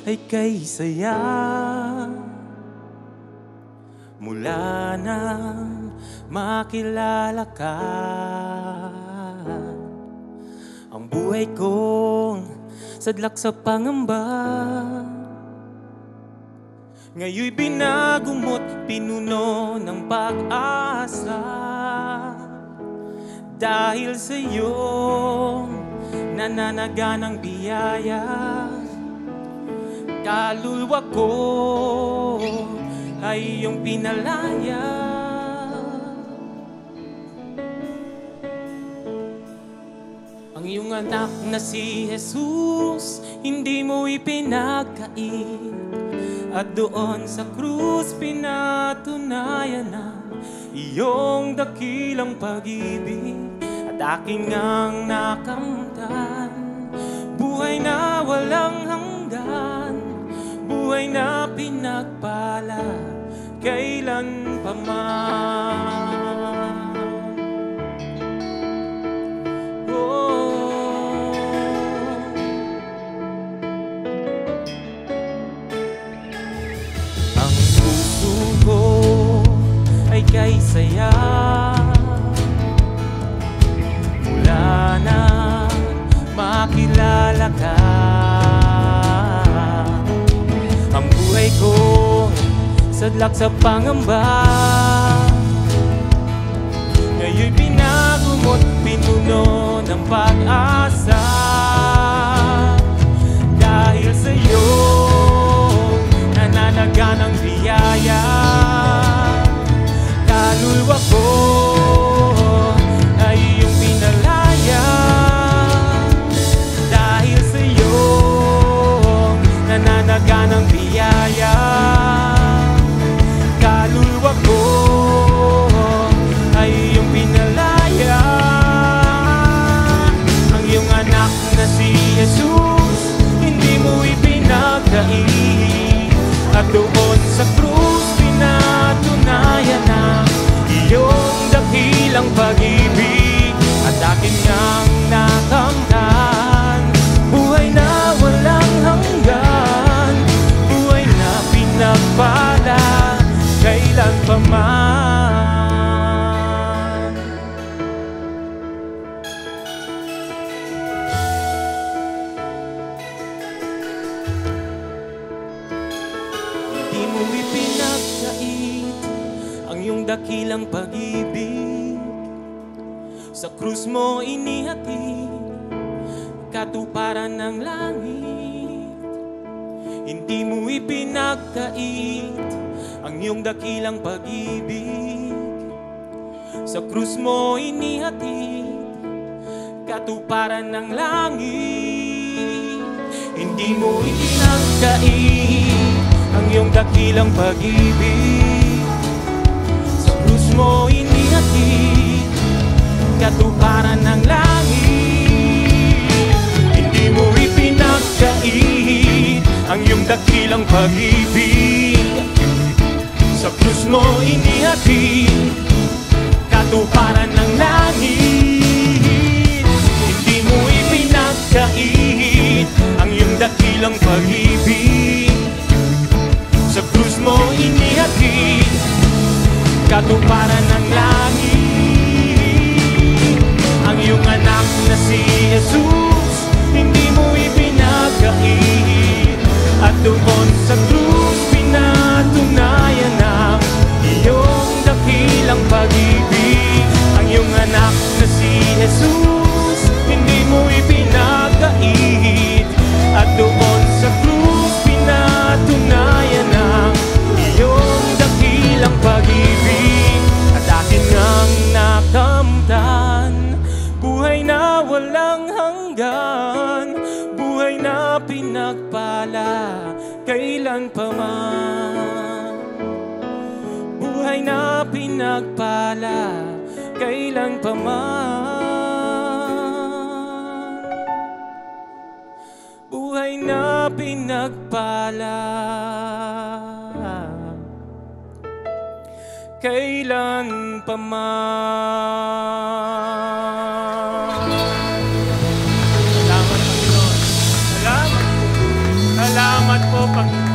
ay kay saya. Mula nang makilala ka, ang buhay kong sadlak sa pangamba. Ngayon'y binago mo't pinuno ng pag-asa. Dahil sa'yo nananaganang biyaya, kaluluwa ko ay iyong pinalaya. Ang iyong anak na si Jesus hindi mo ipinagkait, at doon sa krus pinatunayan ang iyong dakilang pag-ibig. At aking ngang nakamtan, buhay na walang hanggan, buhay na pinagpala kailan pa man. Oh. Ang puso ko ay kay saya. Mula na makilala ka, ang buhay ko sadlak sa pangamba. Ngayon'y binago mo't pinuno ng pag-asa. Dahil sa'yo nananaganang biyaya, kaluluwa ko ay iyong pinalaya. Dahil sa'yo nananaganang biyaya, kaluluwa ko ay iyong pinalaya. Ang iyong anak na si Jesus hindi mo ipinagkait, at doon sa krus pinatunayan na iyong dakilang pag-ibig. At akin ngang nakamtan, buhay na walang hanggan, buhay na pinagpala kailan pa man. Di mo ipinagkait ang iyong dakilang pag-ibig. Sa krus mo inihatid katuparan ng langit. Hindi mo ipinagkait ang iyong dakilang pag-ibig. Sa krus mo inihatid katuparan ng langit. Hindi mo ipinagkait ang iyong dakilang pag-ibig. Sa krus mo inihatid katuparan ng langit. Hindi mo ipinagkait ang iyong dakilang pag-ibig. Sa krus mo inihatid katuparan ng langit. Hindi mo ipinagkait ang iyong dakilang pag-ibig. Sa krus mo inihatid katuparan ng langit. Ang iyong anak na si Jesus hindi mo ipinagkait, at doon sa krus pinatunayan na iyong dakilang pag-ibig. Ang iyong anak na si Jesus hindi mo ipinagkait, at doon sa krus pinatunayan na iyong dakilang pag-ibig. At akin ngang nakamtan, buhay na walang hanggan, buhay na pinagpala kailan pa man. Buhay na pinagpala kailan pa man. Buhay na pinagpala kailan pa man. Salamat, Panginoon. Salamat. Salamat po. pag